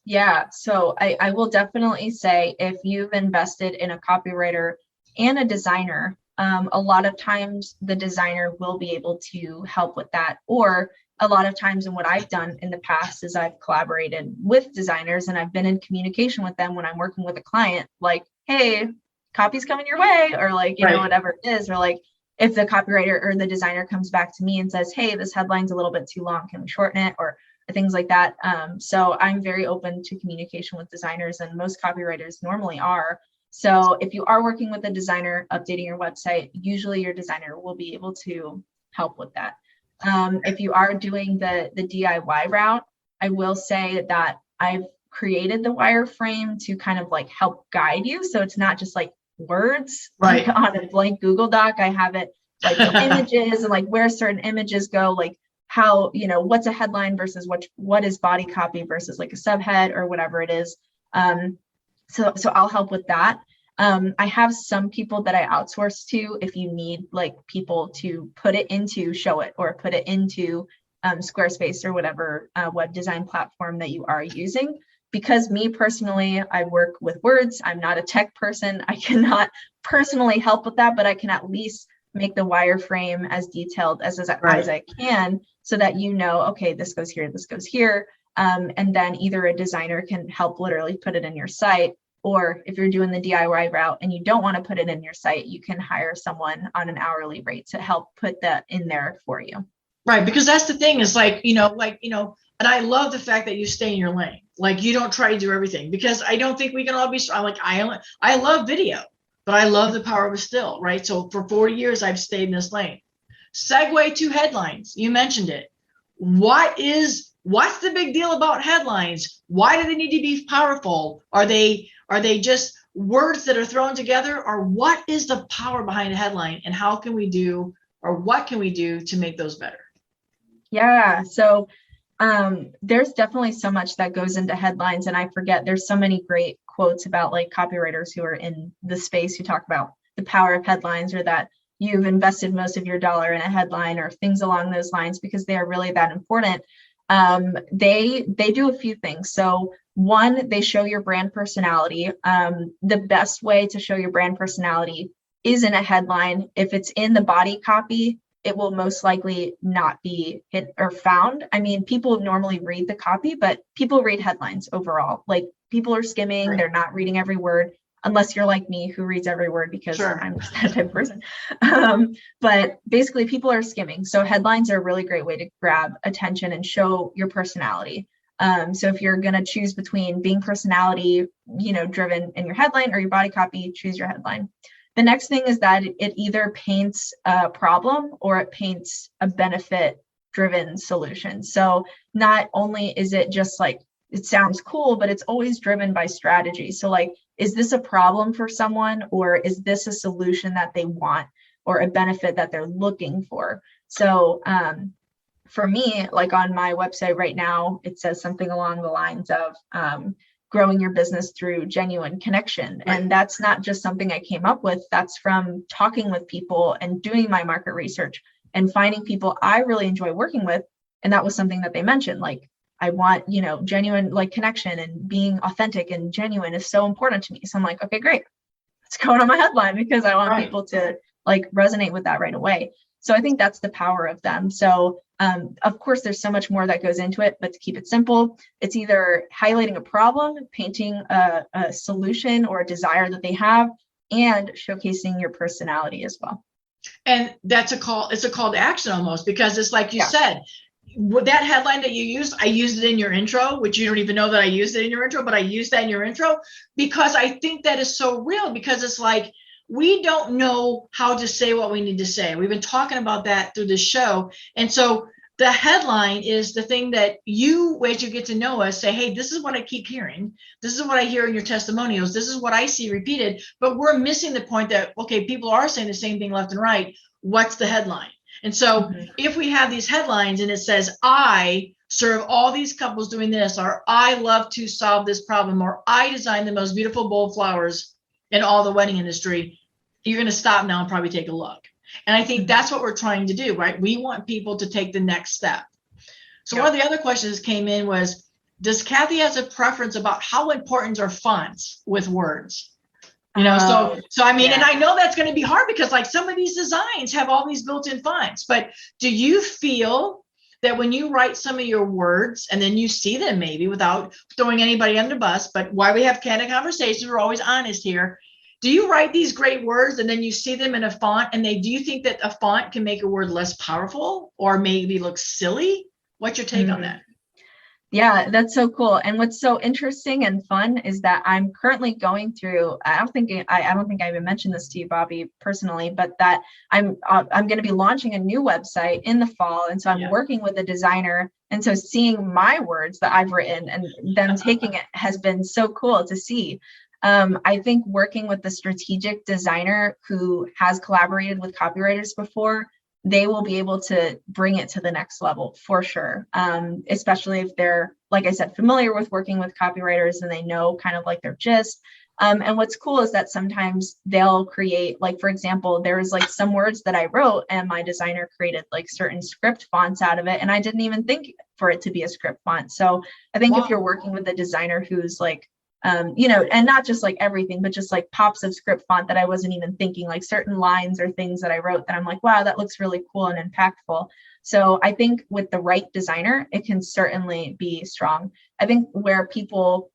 Yeah, so I will definitely say, if you've invested in a copywriter and a designer, a lot of times the designer will be able to help with that. Or a lot of times, and what I've done in the past is I've collaborated with designers, and I've been in communication with them when I'm working with a client, like, hey, copy's coming your way, or like, whatever it is, or like if the copywriter or the designer comes back to me and says, hey, this headline's a little bit too long, can we shorten it, or things like that. So I'm very open to communication with designers, and most copywriters normally are. So if you are working with a designer updating your website, usually your designer will be able to help with that. If you are doing the DIY route, I will say that I've created the wireframe to kind of like help guide you. So it's not just like words like on a blank Google Doc. I have it like images and like where certain images go, like how, what's a headline versus what is body copy versus like a subhead or whatever it is. So I'll help with that. I have some people that I outsource to if you need like people to put it into Show It or put it into Squarespace or whatever web design platform that you are using. Because me personally, I work with words. I'm not a tech person. I cannot personally help with that, but I can at least make the wireframe as detailed as I can, so that okay, this goes here, this goes here. And then either a designer can help literally put it in your site, or if you're doing the DIY route and you don't want to put it in your site, you can hire someone on an hourly rate to help put that in there for you. Right, because that's the thing is and I love the fact that you stay in your lane. Like you don't try to do everything, because I don't think we can all be strong. Like I love video, but I love the power of a still, right? So for 4 years, I've stayed in this lane. Segue to headlines. You mentioned it. What's the big deal about headlines? Why do they need to be powerful? Are they just words that are thrown together, or what is the power behind a headline, and how can we do, or what can we do to make those better? Yeah. So there's definitely so much that goes into headlines, and I forget, there's so many great quotes about like copywriters who are in the space who talk about the power of headlines, or that you've invested most of your dollar in a headline, or things along those lines, because they are really that important. They do a few things. So one, they show your brand personality. The best way to show your brand personality is in a headline. If it's in the body copy, it will most likely not be hit or found. I mean, people normally read the copy, but people read headlines overall. Like, people are skimming, they're not reading every word, unless you're like me, who reads every word, because I'm just that type of person. But basically, people are skimming. So headlines are a really great way to grab attention and show your personality. So if you're going to choose between being personality, driven in your headline, or your body copy, choose your headline. The next thing is that it either paints a problem or it paints a benefit-driven solution. So not only is it just like, it sounds cool, but it's always driven by strategy. So like, is this a problem for someone, or is this a solution that they want, or a benefit that they're looking for? So for me, like on my website right now, it says something along the lines of growing your business through genuine connection. And that's not just something I came up with. That's from talking with people and doing my market research and finding people I really enjoy working with. And that was something that they mentioned, like, I want, genuine like connection, and being authentic and genuine is so important to me. So I'm like, okay, great. Let's go on my headline, because I want people to like resonate with that right away. So I think that's the power of them. So of course, there's so much more that goes into it, but to keep it simple, it's either highlighting a problem, painting a solution or a desire that they have, and showcasing your personality as well. And it's a call to action almost, because it's like you said, with that headline that you used, I used it in your intro, which you don't even know that I used it in your intro, but I used that in your intro because I think that is so real, because it's like, we don't know how to say what we need to say. We've been talking about that through this show. And so the headline is the thing that you, as you get to know us, say, hey, this is what I keep hearing. This is what I hear in your testimonials. This is what I see repeated. But we're missing the point that, okay, people are saying the same thing left and right. What's the headline? And so if we have these headlines and it says, I serve all these couples doing this, or I love to solve this problem, or I design the most beautiful bowl of flowers in all the wedding industry, you're going to stop now and probably take a look. And I think that's what we're trying to do, right? We want people to take the next step. So one of the other questions came in was, does Kathy has a preference about how important are fonts with words? So I mean, and I know that's going to be hard, because like some of these designs have all these built-in fonts, but do you feel that when you write some of your words and then you see them, maybe without throwing anybody under the bus, but why we have candid conversations, we're always honest here. Do you write these great words and then you see them in a font, and do you think that a font can make a word less powerful or maybe look silly? What's your take on that? Yeah, that's so cool. And what's so interesting and fun is that I'm currently going through, I don't think I even mentioned this to you, Bobbi, personally, but that I'm going to be launching a new website in the fall. And so I'm working with a designer. And so seeing my words that I've written and them taking it has been so cool to see. I think working with the strategic designer who has collaborated with copywriters before, they will be able to bring it to the next level for sure. Especially if they're, like I said, familiar with working with copywriters and they know kind of like their gist. And what's cool is that sometimes they'll create, like, for example, there's like some words that I wrote and my designer created like certain script fonts out of it. And I didn't even think for it to be a script font. So I think if you're working with a designer who's like, and not just like everything, but just like pops of script font that I wasn't even thinking, like certain lines or things that I wrote that I'm like, wow, that looks really cool and impactful. So I think with the right designer, it can certainly be strong. I think where people,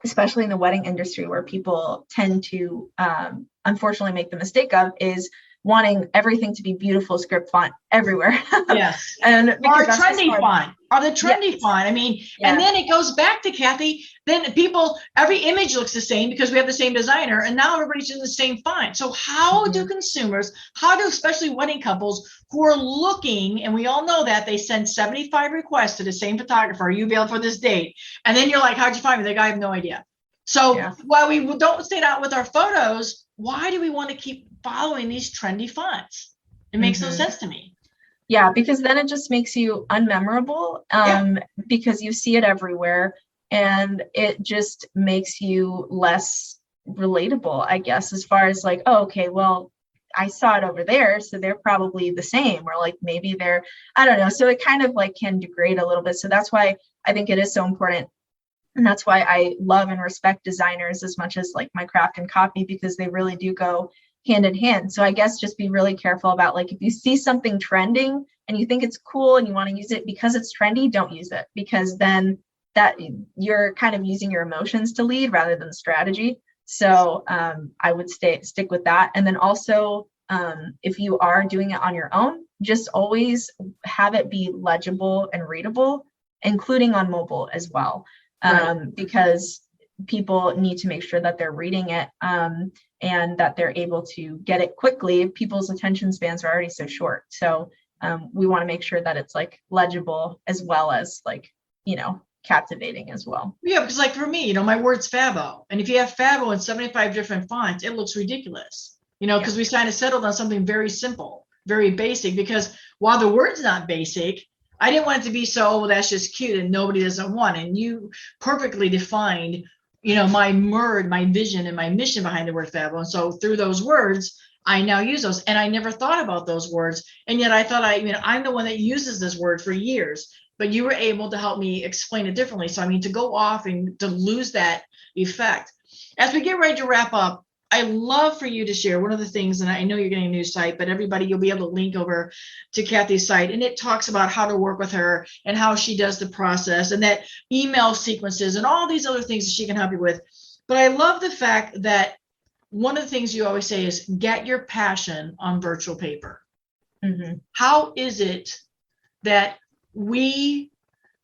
especially in the wedding industry, where people tend to unfortunately make the mistake of is wanting everything to be beautiful script font everywhere. Yes. And or a trendy font, or the trendy font. I mean, and then it goes back to Kathy, then every image looks the same because we have the same designer, and now everybody's in the same font. So how do consumers, especially wedding couples who are looking, and we all know that they send 75 requests to the same photographer, you bailed for this date. And then you're like, how'd you find me? The guy, I have no idea. So Yeah. while we don't stand out with our photos, why do we want to keep following these trendy fonts? It makes no sense to me. Yeah, because then it just makes you unmemorable, because you see it everywhere, and it just makes you less relatable, I guess, as far as like, oh, okay, well, I saw it over there, so they're probably the same, or like maybe they're, I don't know. So it kind of like can degrade a little bit. So that's why I think it is so important. And that's why I love and respect designers as much as like my craft and copy, because they really do go hand in hand. So I guess just be really careful about, like, if you see something trending and you think it's cool and you want to use it because it's trendy, don't use it, because then that you're kind of using your emotions to lead rather than strategy. So I would stick with that. And then also, if you are doing it on your own, just always have it be legible and readable, including on mobile as well. Because people need to make sure that they're reading it, and that they're able to get it quickly. People's attention spans are already so short. So we want to make sure that it's like legible as well as like, captivating as well. Yeah, because like for me, my word's Fabbo. And if you have Fabbo in 75 different fonts, it looks ridiculous, because we kind of settled on something very simple, very basic, because while the word's not basic, I didn't want it to be so, oh, well, that's just cute and nobody doesn't want it. And you perfectly defined, my vision and my mission behind the word Fabbo. And so through those words, I now use those. And I never thought about those words. And yet I thought I'm the one that uses this word for years, but you were able to help me explain it differently. So, to go off and to lose that effect. As we get ready to wrap up, I love for you to share one of the things, and I know you're getting a new site, but everybody, you'll be able to link over to Kathy's site, and it talks about how to work with her and how she does the process, and that email sequences and all these other things that she can help you with. But I love the fact that one of the things you always say is get your passion on virtual paper. How is it that we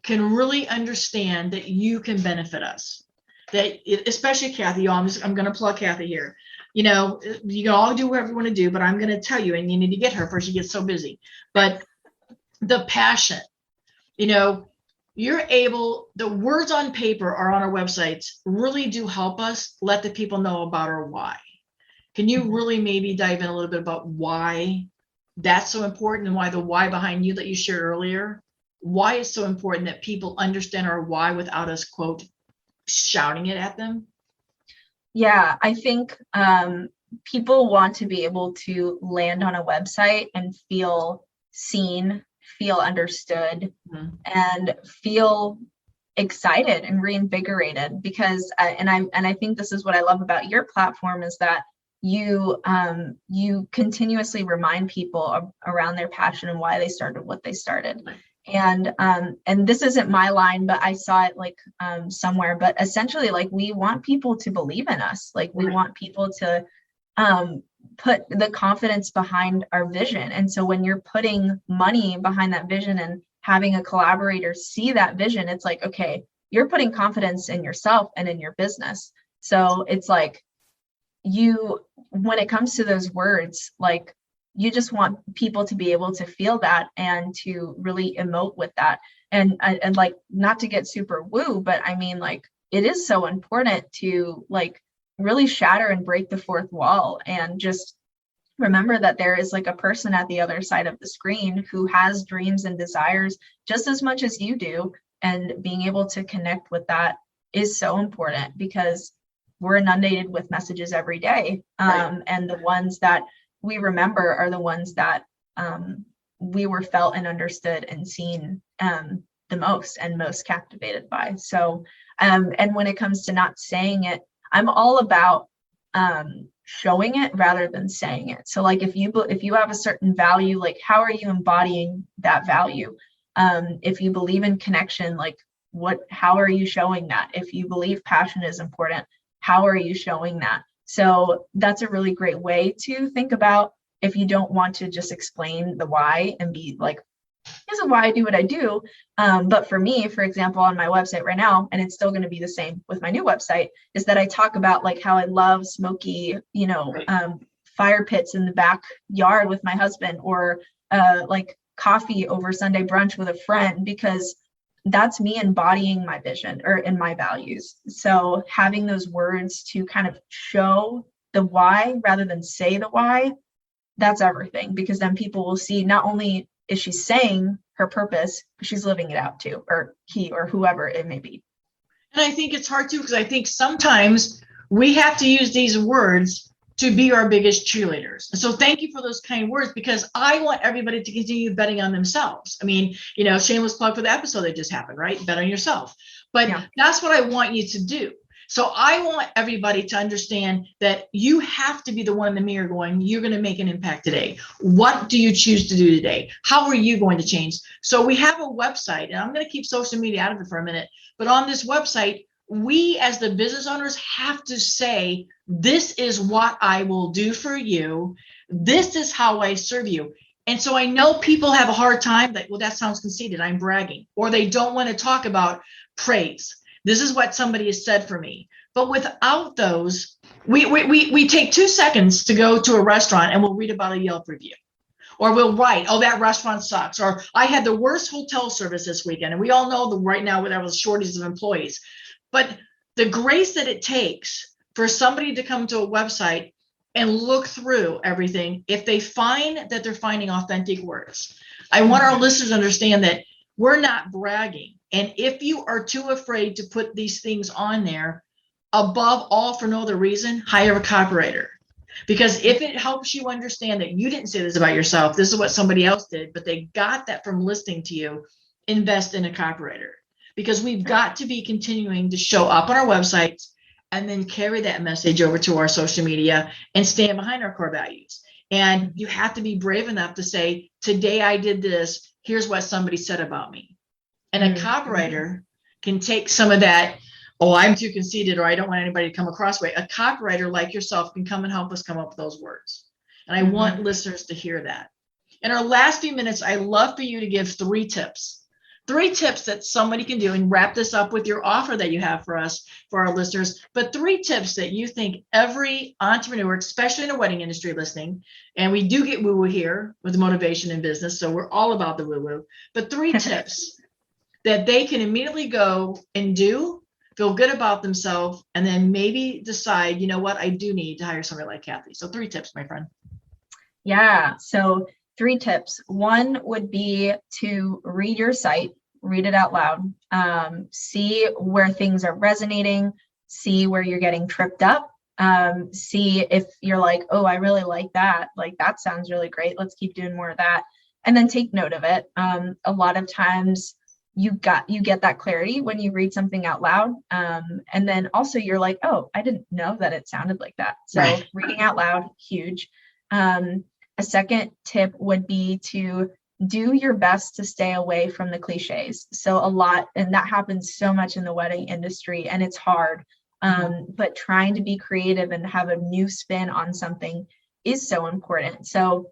can really understand that you can benefit us? That, especially Kathy, I'm going to plug Kathy here. You can all do whatever you want to do, but I'm going to tell you, and you need to get her before she gets so busy. But the passion, you're able, the words on paper are on our websites really do help us let the people know about our why. Can you really maybe dive in a little bit about why that's so important, and why the why behind you that you shared earlier, why it's so important that people understand our why without us, quote, shouting it at them? Yeah, I think people want to be able to land on a website and feel seen, feel understood, and feel excited and reinvigorated, because I think this is what I love about your platform, is that you continuously remind people around their passion and why they started what they started. And this isn't my line, but I saw it like somewhere, but essentially, like, we want people to believe in us. Like, we want people to put the confidence behind our vision. And so when you're putting money behind that vision and having a collaborator see that vision, it's like, okay, you're putting confidence in yourself and in your business. So it's like, when it comes to those words, like, you just want people to be able to feel that and to really emote with that. And like, not to get super woo, but I mean, like, it is so important to like really shatter and break the fourth wall, and just remember that there is like a person at the other side of the screen who has dreams and desires just as much as you do. And being able to connect with that is so important, because we're inundated with messages every day. And the ones that we remember are the ones that we were felt and understood and seen the most and most captivated by. So, and when it comes to not saying it, I'm all about showing it rather than saying it. So like, if you have a certain value, like, how are you embodying that value? If you believe in connection, like, how are you showing that? If you believe passion is important, how are you showing that? So that's a really great way to think about, if you don't want to just explain the why and be like, this is why I do what I do. But for me, for example, on my website right now, and it's still going to be the same with my new website, is that I talk about like how I love smoky, fire pits in the backyard with my husband, or like coffee over Sunday brunch with a friend, because that's me embodying my vision or in my values. So having those words to kind of show the why rather than say the why, that's everything, because then people will see not only is she saying her purpose, but she's living it out too, or he or whoever it may be. And I think it's hard too, because I think sometimes we have to use these words to be our biggest cheerleaders. And so thank you for those kind words, because I want everybody to continue betting on themselves. I mean, shameless plug for the episode that just happened, right? Bet on yourself. But that's what I want you to do. So I want everybody to understand that you have to be the one in the mirror going, you're going to make an impact today. What do you choose to do today? How are you going to change? So we have a website, and I'm going to keep social media out of it for a minute. But on this website, we as the business owners have to say, this is what I will do for you. This is how I serve you. And so I know people have a hard time that, well, that sounds conceited, I'm bragging, or they don't want to talk about praise. This is what somebody has said for me. But without those, we take 2 seconds to go to a restaurant and we'll read about a Yelp review. Or we'll write, oh, that restaurant sucks. Or I had the worst hotel service this weekend. And we all know right now there was shortages of employees. But the grace that it takes for somebody to come to a website and look through everything, if they find that they're finding authentic words. I want our listeners to understand that we're not bragging. And if you are too afraid to put these things on there, above all, for no other reason, hire a copywriter. Because if it helps you understand that you didn't say this about yourself, this is what somebody else did, but they got that from listening to you, invest in a copywriter. Because we've got to be continuing to show up on our websites and then carry that message over to our social media and stand behind our core values. And you have to be brave enough to say, today I did this, here's what somebody said about me. And a copywriter can take some of that, oh, I'm too conceited, or I don't want anybody to come across way. A copywriter like yourself can come and help us come up with those words. And I want listeners to hear that. In our last few minutes, I'd love for you to give 3 tips. 3 tips that somebody can do, and wrap this up with your offer that you have for us, for our listeners. But 3 tips that you think every entrepreneur, especially in the wedding industry, listening, and we do get woo-woo here with motivation in business, so we're all about the woo-woo. But 3 tips that they can immediately go and do, feel good about themselves, and then maybe decide, you know what, I do need to hire somebody like Kathy. So 3 tips, my friend. Yeah. So 3 tips. 1 would be to read your site, read it out loud, see where things are resonating, see where you're getting tripped up, see if you're like, oh, I really like that. Like, that sounds really great. Let's keep doing more of that. And then take note of it. A lot of times you get that clarity when you read something out loud. And then also you're like, oh, I didn't know that it sounded like that. So reading out loud, huge. A second tip would be to do your best to stay away from the cliches. So a lot, and that happens so much in the wedding industry, and it's hard. But trying to be creative and have a new spin on something is so important. So,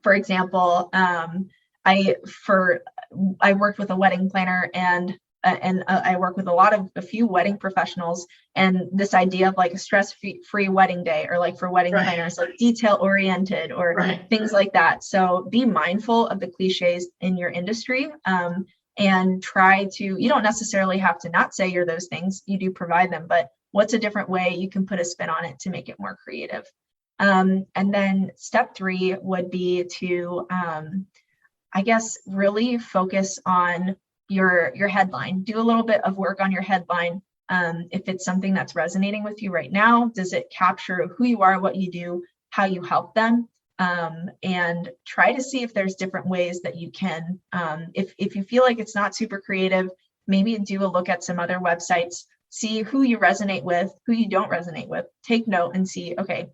for example, I worked with a wedding planner, and I work with a few wedding professionals, and this idea of like a stress-free wedding day, or like for wedding planners, like detail oriented or things like that. So be mindful of the cliches in your industry, and try to, you don't necessarily have to not say you're those things, you do provide them, but what's a different way you can put a spin on it to make it more creative? And then step 3 would be to, I guess, really focus on your headline. Do a little bit of work on your headline. If it's something that's resonating with you right now, does it capture who you are, what you do, how you help them? And try to see if there's different ways that you can, if you feel like it's not super creative, maybe do a look at some other websites, see who you resonate with, who you don't resonate with, take note and see, okay,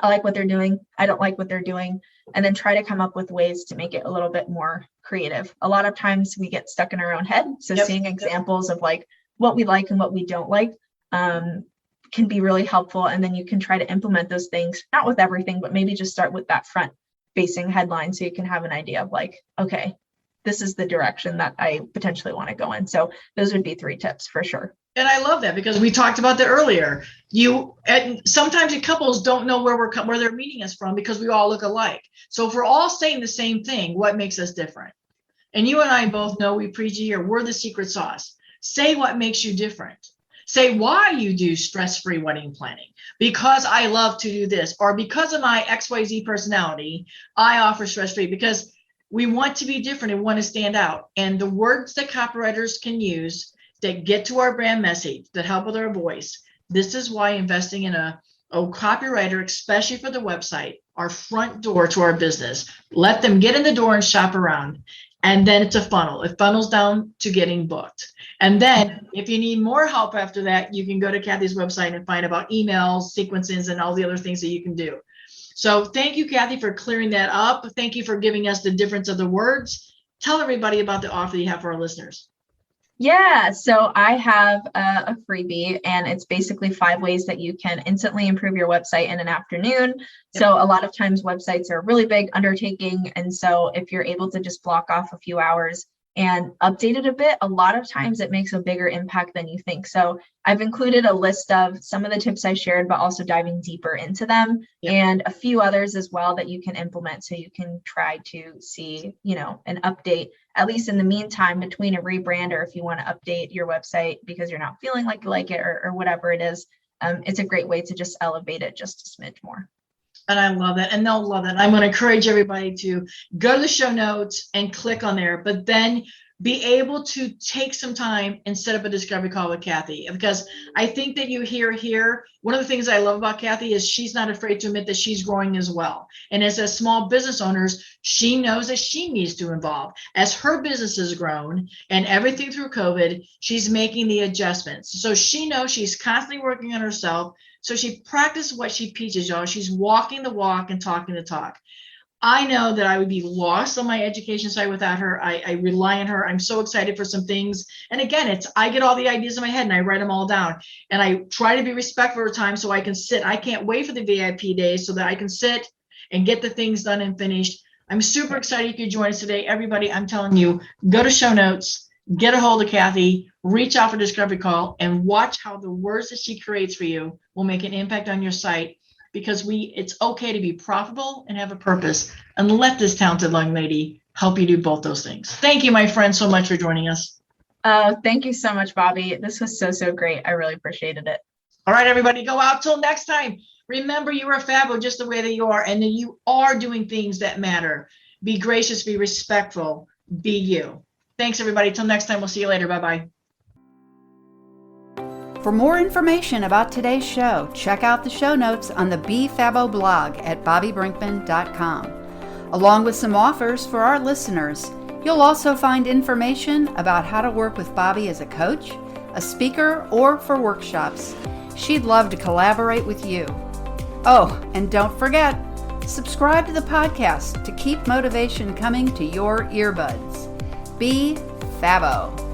I like what they're doing, I don't like what they're doing, and then try to come up with ways to make it a little bit more creative. A lot of times we get stuck in our own head. So seeing examples of like what we like and what we don't like can be really helpful. And then you can try to implement those things, not with everything, but maybe just start with that front facing headline so you can have an idea of like, okay, this is the direction that I potentially want to go in. So those would be 3 tips for sure. And I love that, because we talked about that earlier. And sometimes couples don't know where they're meeting us from, because we all look alike. So if we're all saying the same thing, what makes us different? And you and I both know, we preach here, we're the secret sauce. Say what makes you different. Say why you do stress-free wedding planning. Because I love to do this, or because of my XYZ personality, I offer stress-free, because we want to be different and want to stand out. And the words that copywriters can use that get to our brand message, that help with our voice. This is why investing in a copywriter, especially for the website, our front door to our business. Let them get in the door and shop around. And then it's a funnel. It funnels down to getting booked. And then if you need more help after that, you can go to Kathy's website and find about emails, sequences, and all the other things that you can do. So thank you, Kathy, for clearing that up. Thank you for giving us the difference of the words. Tell everybody about the offer you have for our listeners. Yeah, so I have a freebie, and it's basically 5 ways that you can instantly improve your website in an afternoon. Yep. So a lot of times websites are a really big undertaking. And so if you're able to just block off a few hours and update it a bit, a lot of times it makes a bigger impact than you think. So I've included a list of some of the tips I shared, but also diving deeper into them. Yep. And a few others as well that you can implement, so you can try to see, an update, at least in the meantime, between a rebrand, or if you want to update your website because you're not feeling like you like it, or whatever it is. It's a great way to just elevate it just a smidge more. And I love that. And they'll love it. I'm going to encourage everybody to go to the show notes and click on there, but then be able to take some time and set up a discovery call with Kathy. Because I think that you hear here, one of the things I love about Kathy is she's not afraid to admit that she's growing as well. And as a small business owners, she knows that she needs to evolve. As her business has grown and everything through COVID, she's making the adjustments. So she knows she's constantly working on herself. So she practiced what she preaches, y'all. She's walking the walk and talking the talk. I know that I would be lost on my education side without her. I rely on her. I'm so excited for some things. And again, I get all the ideas in my head and I write them all down. And I try to be respectful of time so I can sit. I can't wait for the VIP days so that I can sit and get the things done and finished. I'm super excited you could join us today. Everybody, I'm telling you, go to show notes, get a hold of Kathy, reach out for a discovery call, and watch how the words that she creates for you will make an impact on your site. Because it's okay to be profitable and have a purpose, and let this talented young lady help you do both those things. Thank you, my friend, so much for joining us. Thank you so much, Bobbi. This was so great. I really appreciated it. All right, everybody, go out till next time. Remember, you are fabbo just the way that you are, and that you are doing things that matter. Be gracious, be respectful, be you. Thanks, everybody. Till next time, we'll see you later. Bye-bye. For more information about today's show, check out the show notes on the Be Fabbo blog at bobbibrinkman.com. Along with some offers for our listeners, you'll also find information about how to work with Bobbi as a coach, a speaker, or for workshops. She'd love to collaborate with you. Oh, and don't forget, subscribe to the podcast to keep motivation coming to your earbuds. Be Fabbo.